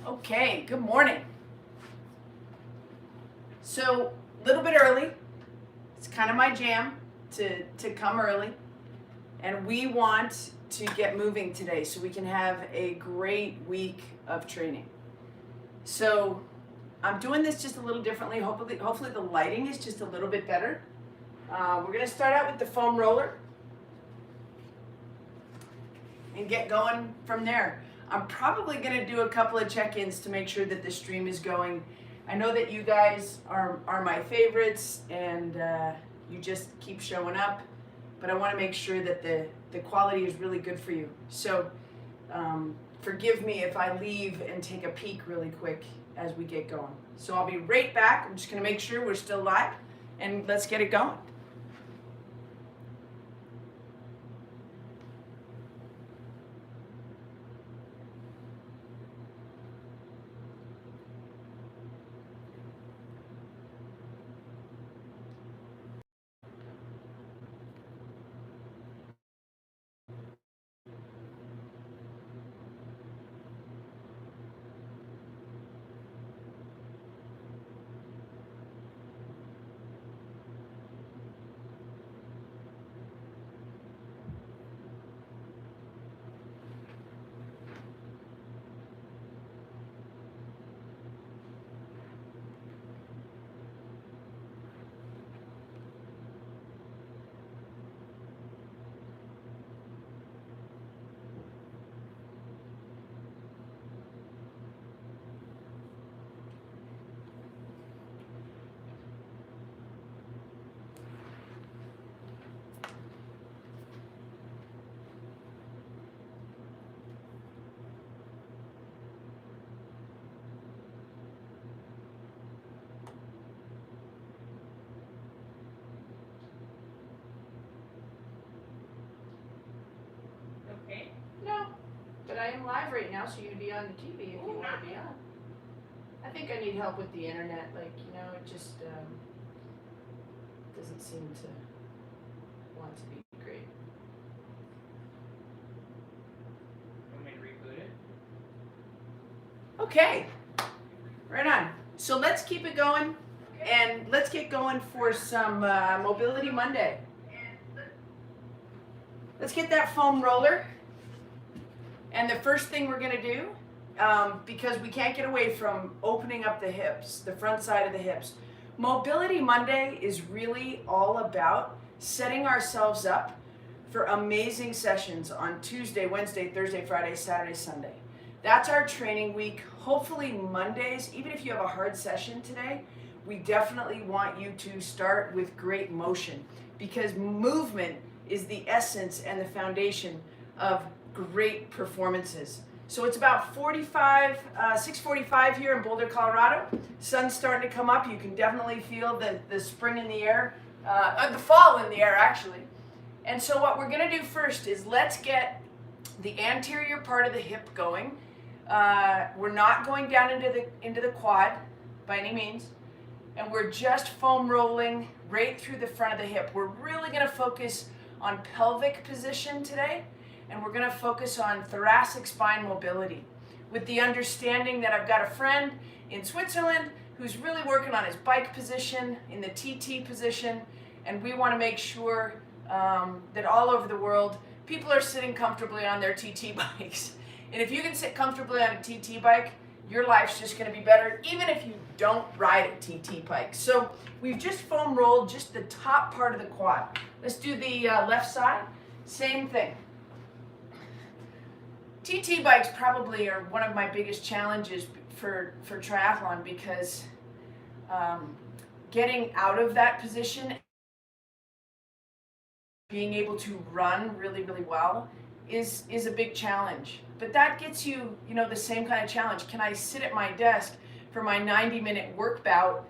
Okay, good morning. So, a little bit early. It's kind of my jam to come early. And we want to get moving today so we can have a great week of training. So, I'm doing this just a little differently. Hopefully the lighting is just a little bit better. We're going to start out with the foam roller and get going from there. I'm probably going to do a couple of check-ins to make sure that the stream is going. I know that you guys are my favorites and you just keep showing up, but I want to make sure that the quality is really good for you. So forgive me if I leave and take a peek really quick as we get going. So I'll be right back. I'm just going to make sure we're still live and let's get it going. Okay. No, but I am live right now, so you can be on the TV if you want to be on. I think I need help with the internet. Like, it just doesn't seem to want to be great. Want me to reboot it? Okay, right on. So let's keep it going, and let's get going for some Mobility Monday. Let's get that foam roller. And the first thing we're going to do, because we can't get away from opening up the hips, the front side of the hips. Mobility Monday is really all about setting ourselves up for amazing sessions on Tuesday, Wednesday, Thursday, Friday, Saturday, Sunday. That's our training week. Hopefully Mondays, even if you have a hard session today, we definitely want you to start with great motion, because movement is the essence and the foundation of great performances. So it's about 6:45 here in Boulder, Colorado. Sun's starting to come up. You can definitely feel the spring in the air, the fall in the air actually. And so what we're going to do first is let's get the anterior part of the hip going. We're not going down into the quad by any means, and we're just foam rolling right through the front of the hip. We're really going to focus on pelvic position today, and we're going to focus on thoracic spine mobility, with the understanding that I've got a friend in Switzerland who's really working on his bike position, in the TT position, and we want to make sure that all over the world people are sitting comfortably on their TT bikes. And if you can sit comfortably on a TT bike, your life's just going to be better, even if you don't ride a TT bike. So we've just foam rolled just the top part of the quad. Let's do the left side. Same thing. TT bikes probably are one of my biggest challenges for triathlon, because getting out of that position, being able to run really, really well is a big challenge. But that gets you, the same kind of challenge. Can I sit at my desk for my 90-minute work bout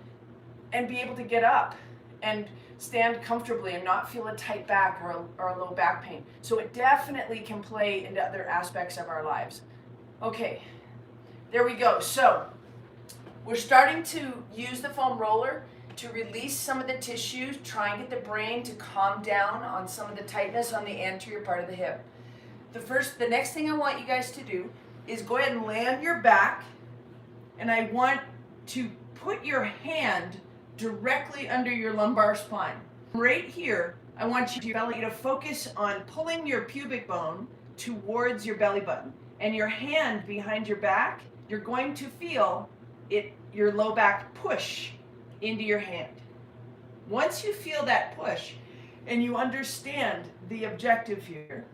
and be able to get up and stand comfortably and not feel a tight back or a low back pain? So it definitely can play into other aspects of our lives. Okay, there we go. So we're starting to use the foam roller to release some of the tissue, try and get the brain to calm down on some of the tightness on the anterior part of the hip. The next thing I want you guys to do is go ahead and lay on your back and I want to put your hand directly under your lumbar spine. Right here, I want your belly to focus on pulling your pubic bone towards your belly button. And your hand behind your back, you're going to feel it, your low back push into your hand. Once you feel that push and you understand the objective here,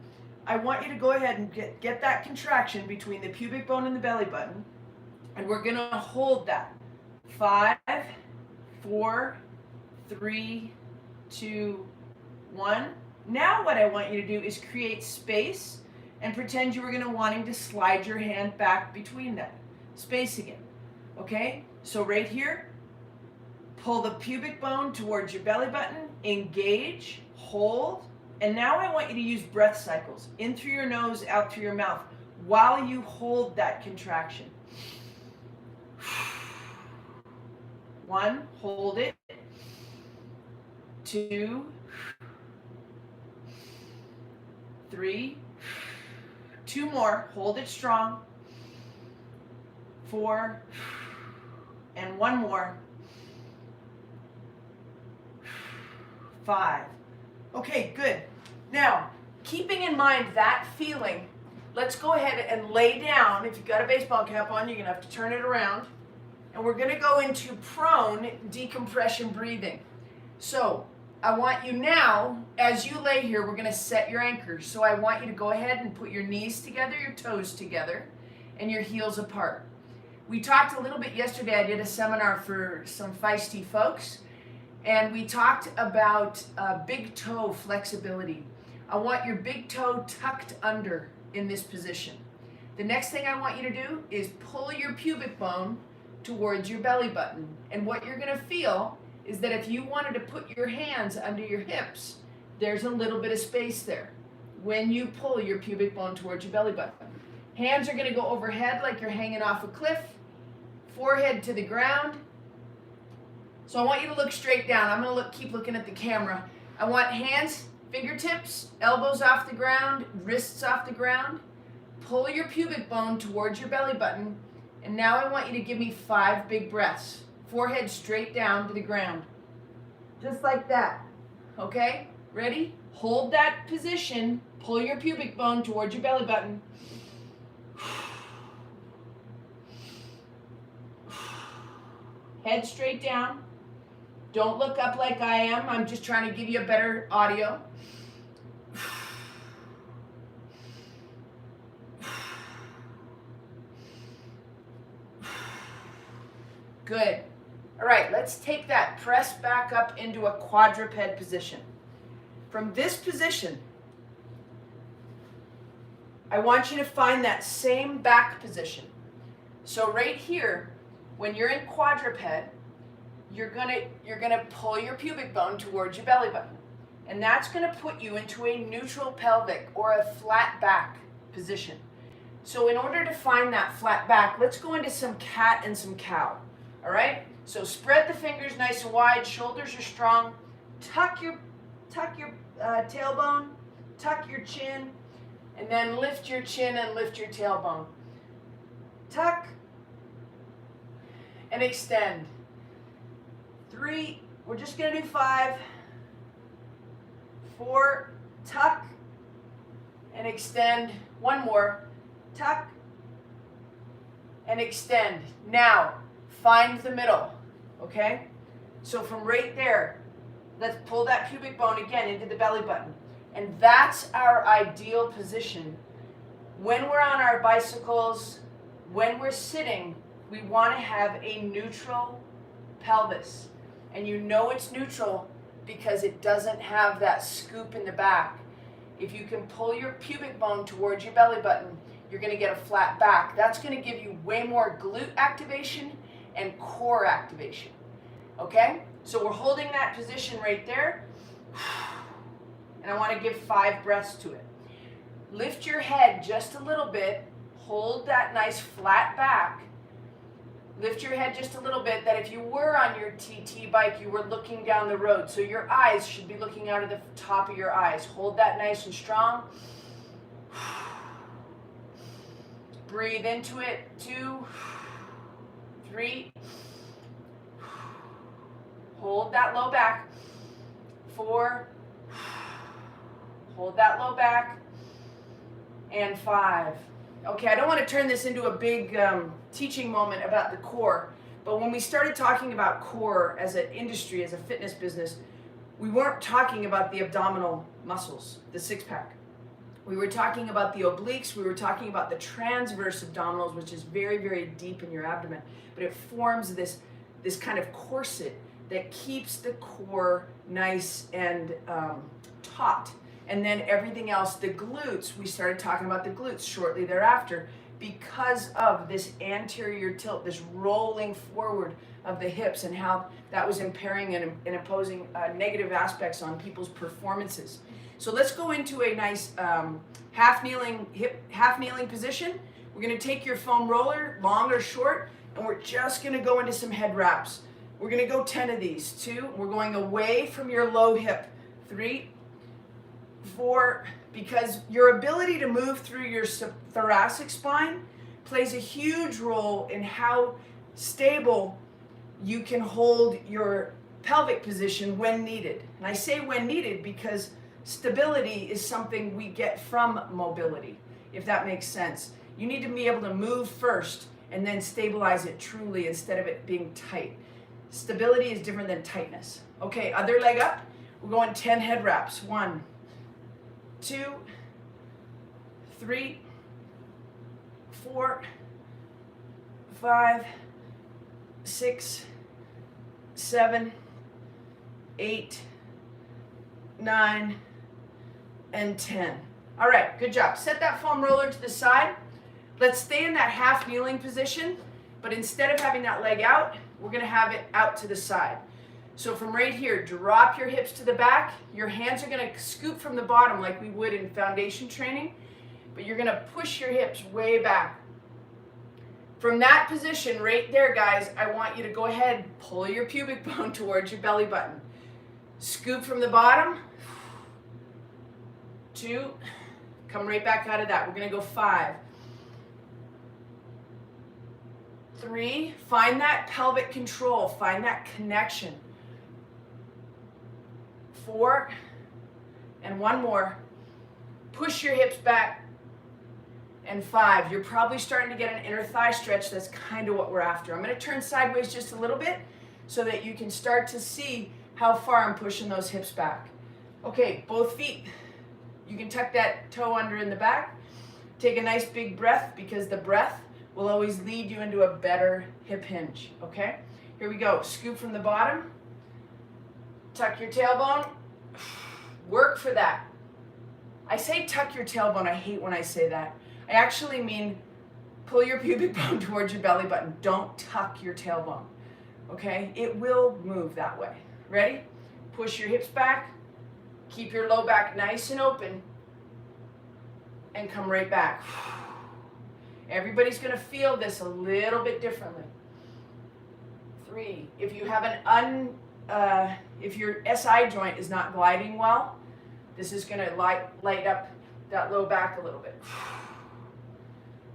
I want you to go ahead and get that contraction between the pubic bone and the belly button, and we're going to hold that. 5, 4, 3, 2, 1. Now what I want you to do is create space and pretend you were going to wanting to slide your hand back between that. Space again. Okay? So right here, pull the pubic bone towards your belly button, engage, hold, and now I want you to use breath cycles, in through your nose, out through your mouth, while you hold that contraction. 1, hold it. 2, 3, 2 more, hold it strong. 4, and 1 more. 5. Okay, good. Now, keeping in mind that feeling, let's go ahead and lay down. If you've got a baseball cap on, you're going to have to turn it around. And we're going to go into prone decompression breathing. So, I want you now, as you lay here, we're going to set your anchors. So I want you to go ahead and put your knees together, your toes together, and your heels apart. We talked a little bit yesterday. I did a seminar for some feisty folks, and we talked about big toe flexibility. I want your big toe tucked under in this position. The next thing I want you to do is pull your pubic bone towards your belly button. And what you're going to feel is that if you wanted to put your hands under your hips, there's a little bit of space there when you pull your pubic bone towards your belly button. Hands are going to go overhead like you're hanging off a cliff, forehead to the ground. So I want you to look straight down. I'm going to keep looking at the camera. I want hands, fingertips, elbows off the ground, wrists off the ground. Pull your pubic bone towards your belly button. And now I want you to give me 5 big breaths. Forehead straight down to the ground. Just like that. Okay? Ready? Hold that position. Pull your pubic bone towards your belly button. Head straight down. Don't look up like I am. I'm just trying to give you a better audio. Good. All right, let's take that press back up into a quadruped position. From this position, I want you to find that same back position. So right here, when you're in quadruped, you're gonna pull your pubic bone towards your belly button. And that's gonna put you into a neutral pelvic or a flat back position. So in order to find that flat back, let's go into some cat and some cow. All right? So spread the fingers nice and wide, shoulders are strong. Tuck your tailbone, tuck your chin, and then lift your chin and lift your tailbone. Tuck and extend. 3, we're just going to do 5, 4, tuck and extend. 1 more, tuck and extend. Now, find the middle, okay? So from right there, let's pull that pubic bone again into the belly button. And that's our ideal position. When we're on our bicycles, when we're sitting, we want to have a neutral pelvis. And you know it's neutral because it doesn't have that scoop in the back. If you can pull your pubic bone towards your belly button, you're going to get a flat back. That's going to give you way more glute activation and core activation. Okay? So we're holding that position right there. And I want to give 5 breaths to it. Lift your head just a little bit. Hold that nice flat back. Lift your head just a little bit, that if you were on your TT bike, you were looking down the road. So your eyes should be looking out of the top of your eyes. Hold that nice and strong. Breathe into it. 2, 3. Hold that low back. 4. Hold that low back. And 5. Okay, I don't want to turn this into a big teaching moment about the core, but when we started talking about core as an industry, as a fitness business, we weren't talking about the abdominal muscles, the six-pack. We were talking about the obliques, we were talking about the transverse abdominals, which is very, very deep in your abdomen, but it forms this kind of corset that keeps the core nice and taut. And then everything else, the glutes, we started talking about the glutes shortly thereafter because of this anterior tilt, this rolling forward of the hips and how that was impairing and imposing negative aspects on people's performances. So let's go into a nice half kneeling position. We're gonna take your foam roller, long or short, and we're just gonna go into some head wraps. We're gonna go 10 of these. 2, we're going away from your low hip. 3, 4, because your ability to move through your thoracic spine plays a huge role in how stable you can hold your pelvic position when needed. And I say when needed because stability is something we get from mobility, if that makes sense. You need to be able to move first and then stabilize it truly instead of it being tight. Stability is different than tightness. Okay, other leg up. We're going 10 head wraps. 1, 2, 3, 4, 5, 6, 7, 8, 9, and 10. All right, good job. Set that foam roller to the side. Let's stay in that half kneeling position, but instead of having that leg out, we're gonna have it out to the side. So from right here, drop your hips to the back. Your hands are gonna scoop from the bottom like we would in foundation training, but you're gonna push your hips way back. From that position right there, guys, I want you to go ahead, pull your pubic bone towards your belly button. Scoop from the bottom. 2, come right back out of that. We're gonna go 5. 3, find that pelvic control, find that connection. 4, and 1 more. Push your hips back. And 5, you're probably starting to get an inner thigh stretch. That's kind of what we're after. I'm going to turn sideways just a little bit so that you can start to see how far I'm pushing those hips back. Okay, both feet. You can tuck that toe under in the back. Take a nice big breath because the breath will always lead you into a better hip hinge. Okay, here we go. Scoop from the bottom. Tuck your tailbone. Work for that. I say tuck your tailbone. I hate when I say that. I actually mean pull your pubic bone towards your belly button. Don't tuck your tailbone. Okay? It will move that way. Ready? Push your hips back. Keep your low back nice and open. And come right back. Everybody's going to feel this a little bit differently. 3. If you have if your SI joint is not gliding well, this is going to light up that low back a little bit.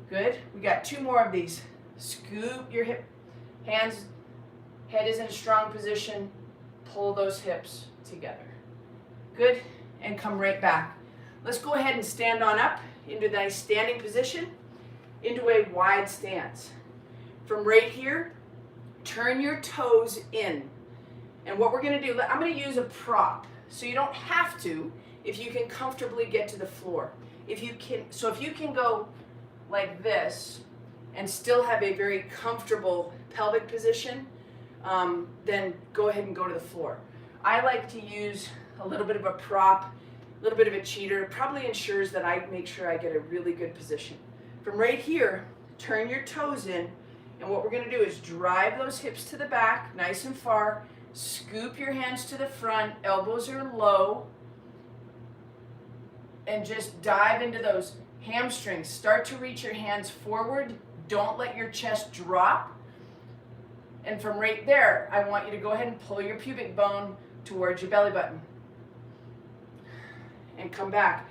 Good. We got 2 more of these. Scoop your hip, hands, head is in a strong position. Pull those hips together. Good. And come right back. Let's go ahead and stand on up into that standing position, into a wide stance. From right here, turn your toes in. And what we're going to do, I'm going to use a prop. So you don't have to if you can comfortably get to the floor. If you can go like this and still have a very comfortable pelvic position, then go ahead and go to the floor. I like to use a little bit of a prop, a little bit of a cheater. Probably ensures that I make sure I get a really good position. From right here, turn your toes in, and what we're going to do is drive those hips to the back, nice and far. Scoop your hands to the front, elbows are low, and just dive into those hamstrings. Start to reach your hands forward. Don't let your chest drop. And from right there, I want you to go ahead and pull your pubic bone towards your belly button. And come back.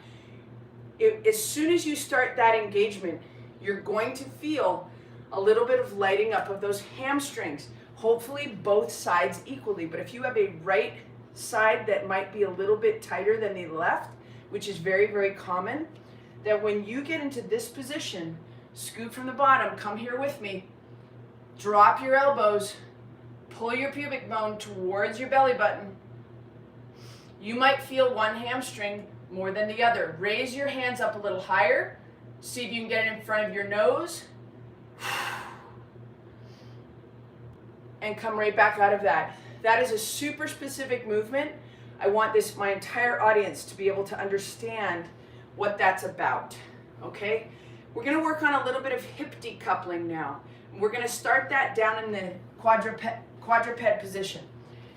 As soon as you start that engagement, you're going to feel a little bit of lighting up of those hamstrings. Hopefully both sides equally, but if you have a right side that might be a little bit tighter than the left, which is very, very common, that when you get into this position, scoot from the bottom, come here with me, drop your elbows, pull your pubic bone towards your belly button. You might feel one hamstring more than the other. Raise your hands up a little higher. See if you can get it in front of your nose. And come right back out of that. That is a super specific movement. I want my entire audience to be able to understand what that's about, okay? We're gonna work on a little bit of hip decoupling now. We're gonna start that down in the quadruped position.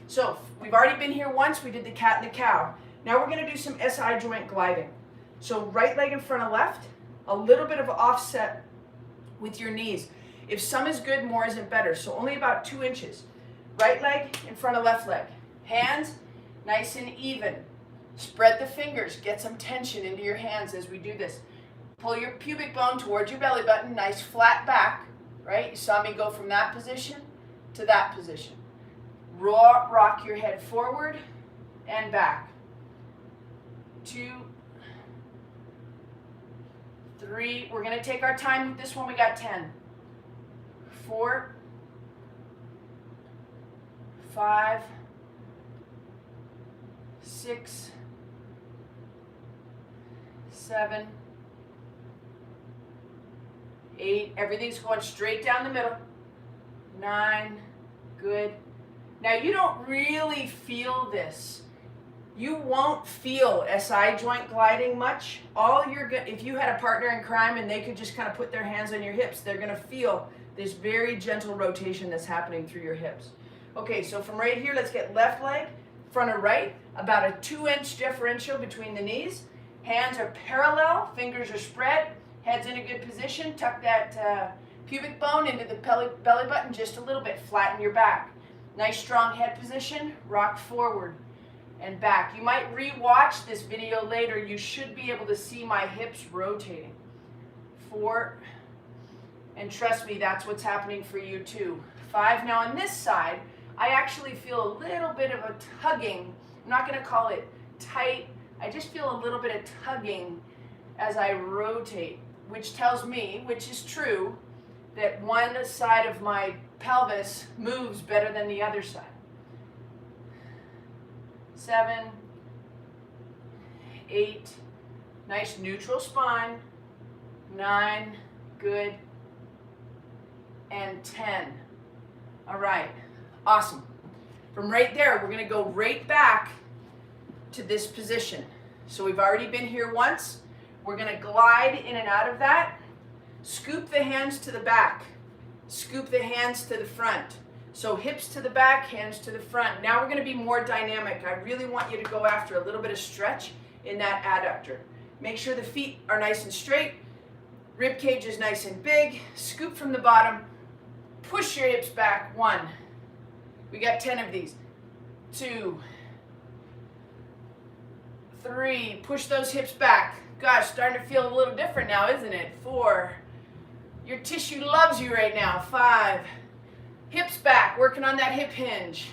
So we've already been here once, we did the cat and the cow. Now we're gonna do some SI joint gliding. So right leg in front of left, a little bit of offset with your knees. If some is good, more isn't better. So only about 2 inches. Right leg in front of left leg. Hands nice and even. Spread the fingers. Get some tension into your hands as we do this. Pull your pubic bone towards your belly button. Nice flat back. Right? You saw me go from that position to that position. Rock your head forward and back. 2, 3. We're going to take our time with this one. We got 10. 4, 5, 6, 7, 8. Everything's going straight down the middle. 9. Good. Now you don't really feel this. You won't feel SI joint gliding much. If you had a partner in crime and they could just kind of put their hands on your hips, they're going to feel this very gentle rotation that's happening through your hips. Okay, so from right here, let's get left leg, front or right, about a 2-inch differential between the knees. Hands are parallel, fingers are spread, head's in a good position. Tuck that pubic bone into the belly button just a little bit, flatten your back. Nice strong head position, rock forward and back. You might re-watch this video later. You should be able to see my hips rotating. 4, and trust me, that's what's happening for you too. 5, now on this side, I actually feel a little bit of a tugging. I'm not gonna call it tight. I just feel a little bit of tugging as I rotate, which tells me, which is true, that one side of my pelvis moves better than the other side. 7, 8, nice neutral spine. 9, good. And 10. All right, awesome. From right there, we're gonna go right back to this position. So we've already been here once. We're gonna glide in and out of that. Scoop the hands to the back. Scoop the hands to the front. So hips to the back, hands to the front. Now we're gonna be more dynamic. I really want you to go after a little bit of stretch in that adductor. Make sure the feet are nice and straight. Rib cage is nice and big. Scoop from the bottom. Push your hips back. 1. We got 10 of these. 2, 3. Push those hips back. Gosh, starting to feel a little different now, isn't it? 4. Your tissue loves you right now. 5. Hips back, working on that hip hinge.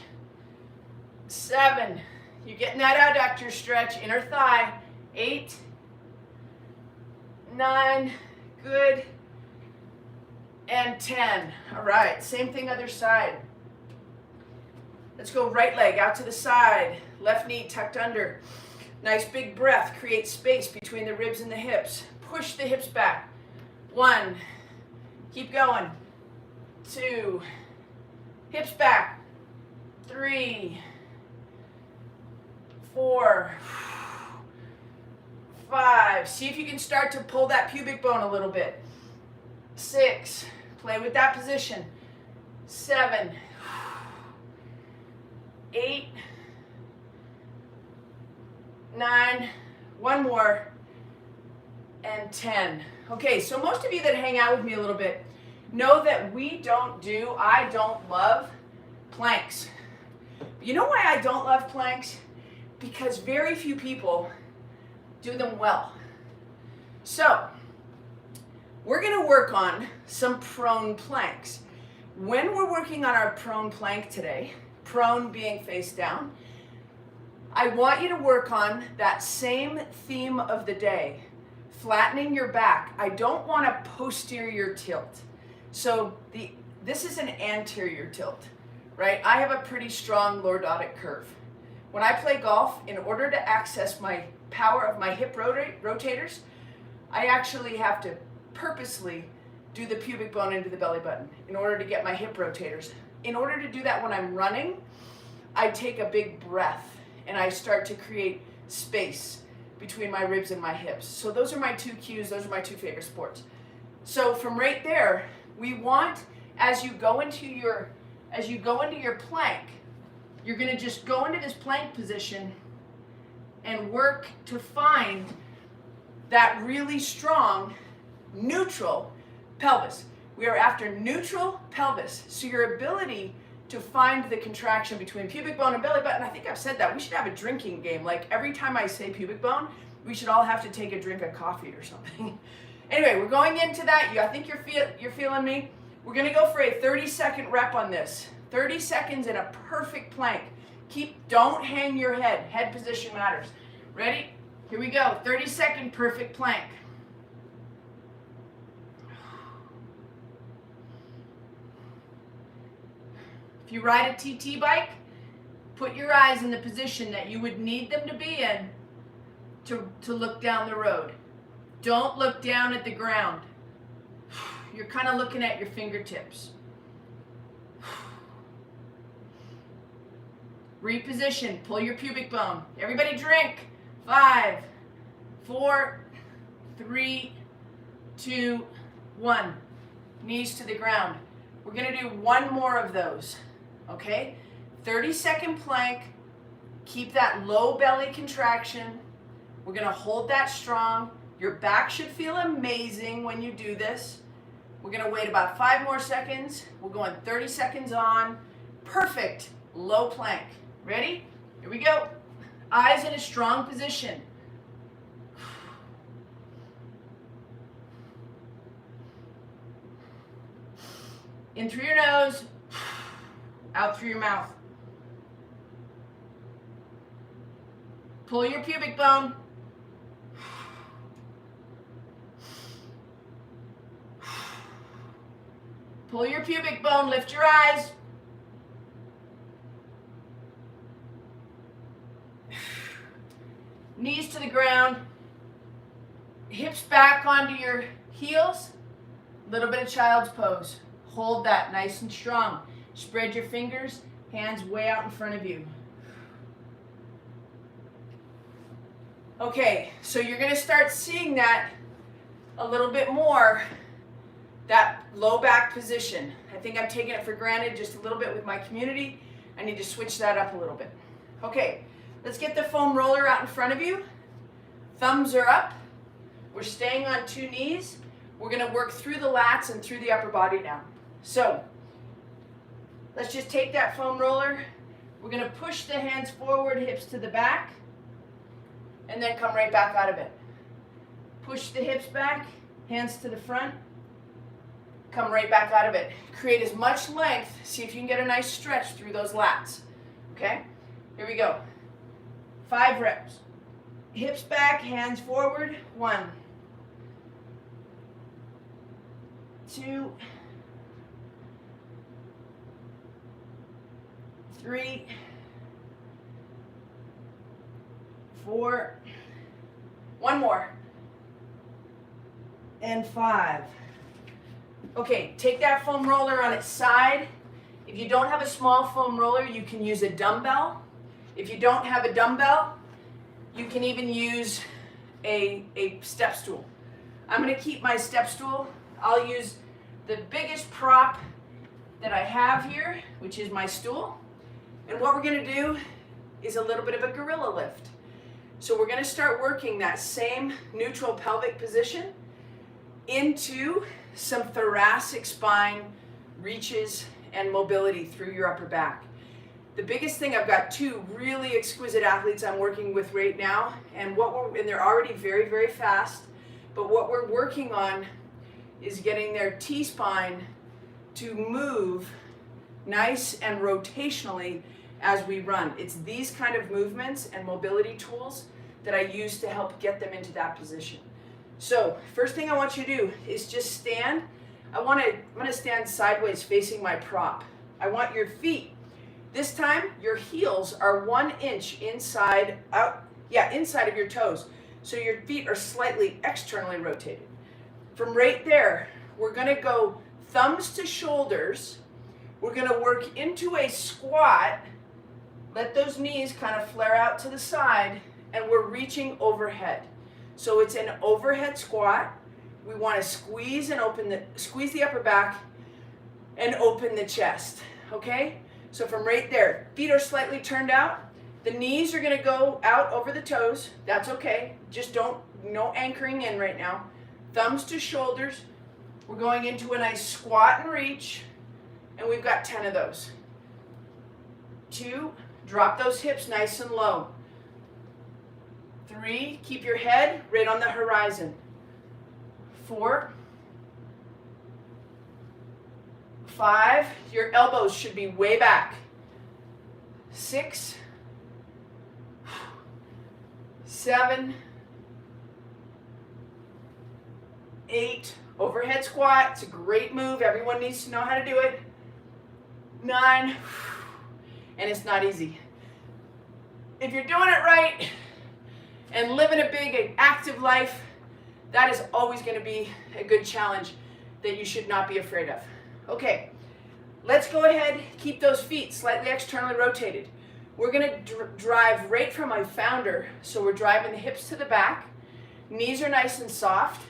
7. You're getting that adductor stretch, inner thigh. 8. 9. Good. And 10. All right, same thing other side. Let's go right leg out to the side. Left knee tucked under. Nice big breath. Create space between the ribs and the hips. Push the hips back. 1. Keep going. 2. Hips back. 3. 4. 5. See if you can start to pull that pubic bone a little bit. 6. Play with that position. 7. 8. 9. One more. And 10. Okay, so most of you that hang out with me a little bit know that I don't love planks. You know why I don't love planks? Because very few people do them well. So, we're gonna work on some prone planks. When we're working on our prone plank today, prone being face down, I want you to work on that same theme of the day, flattening your back. I don't want a posterior tilt. So this is an anterior tilt, right? I have a pretty strong lordotic curve. When I play golf, in order to access my power of my hip rotators, I actually have to purposely do the pubic bone into the belly button in order to get my hip rotators. In order to do that when I'm running, I take a big breath and I start to create space between my ribs and my hips. So those are my two cues, those are my two favorite sports. So from right there, we want, as you go into your plank, you're gonna just go into this plank position and work to find that really strong neutral pelvis. We are after neutral pelvis. So your ability to find the contraction between pubic bone and belly button, I think I've said that. We should have a drinking game. Like every time I say pubic bone, we should all have to take a drink of coffee or something. Anyway, we're going into that. I think you're feeling me. We're gonna go for a 30-second rep on this. 30 seconds in a perfect plank. Don't hang your head. Head position matters. Ready? Here we go. 30-second perfect plank. If you ride a TT bike, put your eyes in the position that you would need them to be in to look down the road. Don't look down at the ground. You're kind of looking at your fingertips. Reposition, pull your pubic bone. Everybody drink. 5, 4, 3, 2, 1. Knees to the ground. We're gonna do one more of those, okay? 30-second plank. Keep that low belly contraction. We're gonna hold that strong. Your back should feel amazing when you do this. We're gonna wait about 5 more seconds. We're going 30 seconds on. Perfect, low plank. Ready? Here we go. Eyes in a strong position. In through your nose, out through your mouth. Pull your pubic bone. Pull your pubic bone, lift your eyes. Knees to the ground. Hips back onto your heels. Little bit of child's pose. Hold that nice and strong. Spread your fingers, hands way out in front of you. Okay, so you're gonna start seeing that a little bit more, that low back position. I think I'm taking it for granted just a little bit with my community. I need to switch that up a little bit. Okay, let's get the foam roller out in front of you. Thumbs are up. We're staying on 2 knees. We're gonna work through the lats and through the upper body now. So, let's just take that foam roller. We're gonna push the hands forward, hips to the back, and then come right back out of it. Push the hips back, hands to the front, come right back out of it. Create as much length, see if you can get a nice stretch through those lats. Okay, here we go. 5 reps. Hips back, hands forward. 1, 2, 3, 4, one more, and 5. Okay, take that foam roller on its side. If you don't have a small foam roller, you can use a dumbbell. If you don't have a dumbbell, you can even use a step stool. I'm going to keep my step stool. I'll use the biggest prop that I have here, which is my stool. And what we're going to do is a little bit of a gorilla lift. So we're going to start working that same neutral pelvic position into some thoracic spine reaches and mobility through your upper back. The biggest thing, I've got 2 really exquisite athletes I'm working with right now, and they're already very, very fast, but what we're working on is getting their T-spine to move nice and rotationally as we run. It's these kind of movements and mobility tools that I use to help get them into that position. So first thing I want you to do is just stand. I'm gonna stand sideways facing my prop. I want your feet, this time your heels are 1 inch inside of your toes. So your feet are slightly externally rotated. From right there, we're gonna go thumbs to shoulders. We're gonna work into a squat. Let those knees kind of flare out to the side, and we're reaching overhead. So it's an overhead squat. We want to squeeze the upper back and open the chest, okay? So from right there, feet are slightly turned out. The knees are going to go out over the toes. That's okay. Just no anchoring in right now. Thumbs to shoulders. We're going into a nice squat and reach, and we've got 10 of those. 2, drop those hips nice and low. 3, keep your head right on the horizon. 4, 5, your elbows should be way back. 6, 7, 8, overhead squat. It's a great move. Everyone needs to know how to do it. 9, and it's not easy. If you're doing it right and living a big active life, that is always going to be a good challenge that you should not be afraid of. Okay, let's go ahead, keep those feet slightly externally rotated. We're going to drive right from my founder, so we're driving the hips to the back, knees are nice and soft,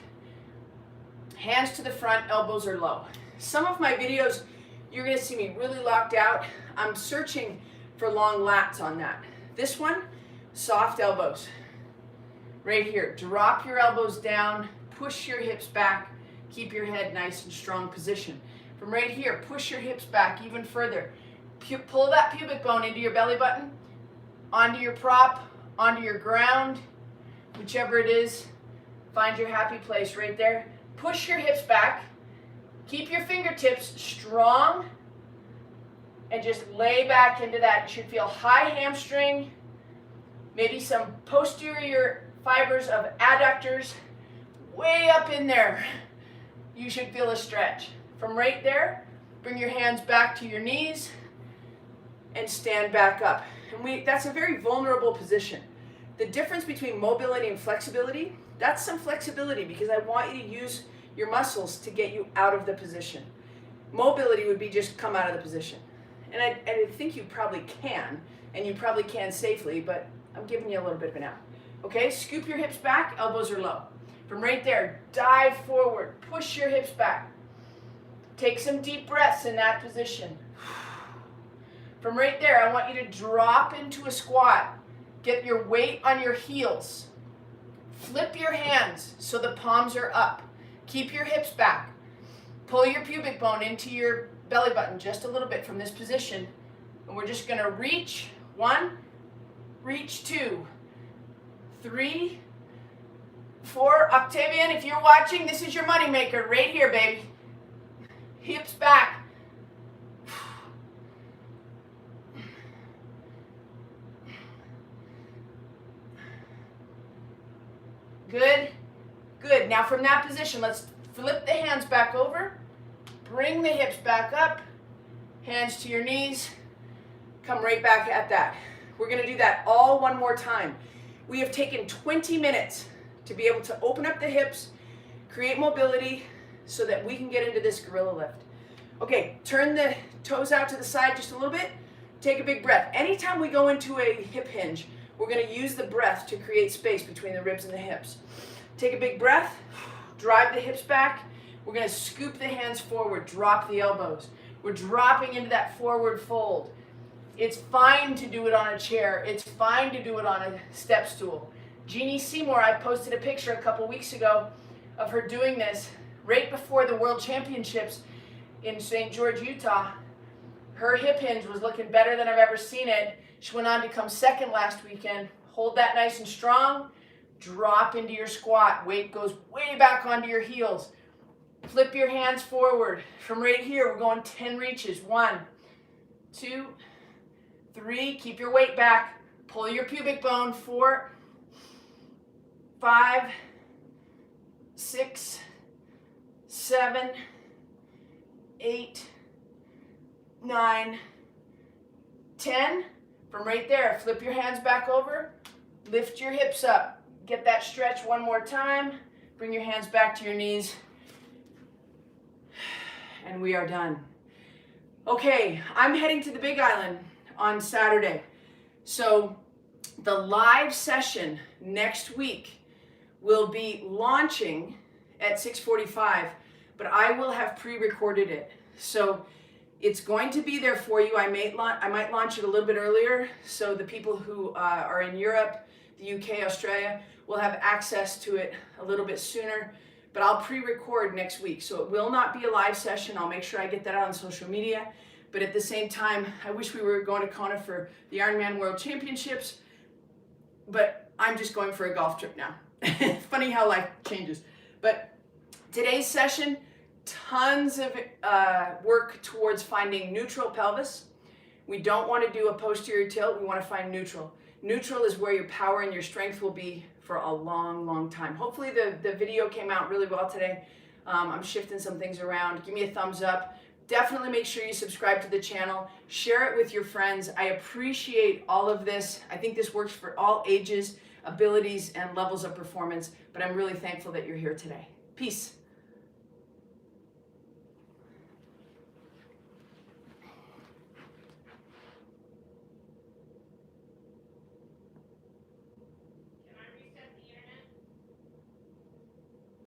hands to the front, elbows are low. Some of my videos, you're going to see me really locked out. I'm searching for long lats on that. This one, soft elbows. Right here, drop your elbows down, push your hips back, keep your head nice and strong position. From right here, push your hips back even further. Pull that pubic bone into your belly button, onto your prop, onto your ground, whichever it is. Find your happy place right there. Push your hips back, keep your fingertips strong, and just lay back into that. You should feel high hamstring, maybe some posterior fibers of adductors way up in there. You should feel a stretch. From right there, bring your hands back to your knees and stand back up. And that's a very vulnerable position. The difference between mobility and flexibility, that's some flexibility because I want you to use your muscles to get you out of the position. Mobility would be just come out of the position. And I think you probably can, and you probably can safely, but I'm giving you a little bit of an out. Okay, scoop your hips back, elbows are low. From right there, dive forward, push your hips back. Take some deep breaths in that position. From right there, I want you to drop into a squat. Get your weight on your heels. Flip your hands so the palms are up. Keep your hips back. Pull your pubic bone into your belly button just a little bit from this position. And we're just gonna reach. 1, reach 2, 3, 4. Octavian, if you're watching, this is your moneymaker right here, baby. Hips back. Good, good. Now from that position, let's flip the hands back over. Bring the hips back up. Hands to your knees. Come right back at that. We're gonna do that all one more time. We have taken 20 minutes to be able to open up the hips, create mobility, so that we can get into this gorilla lift. Okay, turn the toes out to the side just a little bit. Take a big breath. Anytime we go into a hip hinge, we're going to use the breath to create space between the ribs and the hips. Take a big breath. Drive the hips back. We're going to scoop the hands forward. Drop the elbows. We're dropping into that forward fold. It's fine to do it on a chair. It's fine to do it on a step stool. Jeannie Seymour, I posted a picture a couple weeks ago of her doing this right before the World Championships in St. George, Utah. Her hip hinge was looking better than I've ever seen it. She went on to come second last weekend. Hold that nice and strong. Drop into your squat. Weight goes way back onto your heels. Flip your hands forward. From right here, we're going 10 reaches. 1, 2, 3. Keep your weight back. Pull your pubic bone. 4, 5, 6, 7, 8, 9, 10. From right there, flip your hands back over. Lift your hips up. Get that stretch one more time. Bring your hands back to your knees. And we are done. Okay, I'm heading to the Big Island on Saturday. So the live session next week will be launching at 6:45, but I will have pre-recorded it. So it's going to be there for you. I might launch it a little bit earlier, so the people who are in Europe, the UK, Australia, will have access to it a little bit sooner. But I'll pre-record next week, so it will not be a live session. I'll make sure I get that out on social media. But at the same time, I wish we were going to Kona for the Ironman World Championships, but I'm just going for a golf trip now. Funny how life changes. But today's session, tons of work towards finding neutral pelvis. We don't want to do a posterior tilt. We want to find neutral. Neutral is where your power and your strength will be for a long, long time. Hopefully the video came out really well today. I'm shifting some things around. Give me a thumbs up. Definitely make sure you subscribe to the channel. Share it with your friends. I appreciate all of this. I think this works for all ages, abilities, and levels of performance, but I'm really thankful that you're here today. Peace.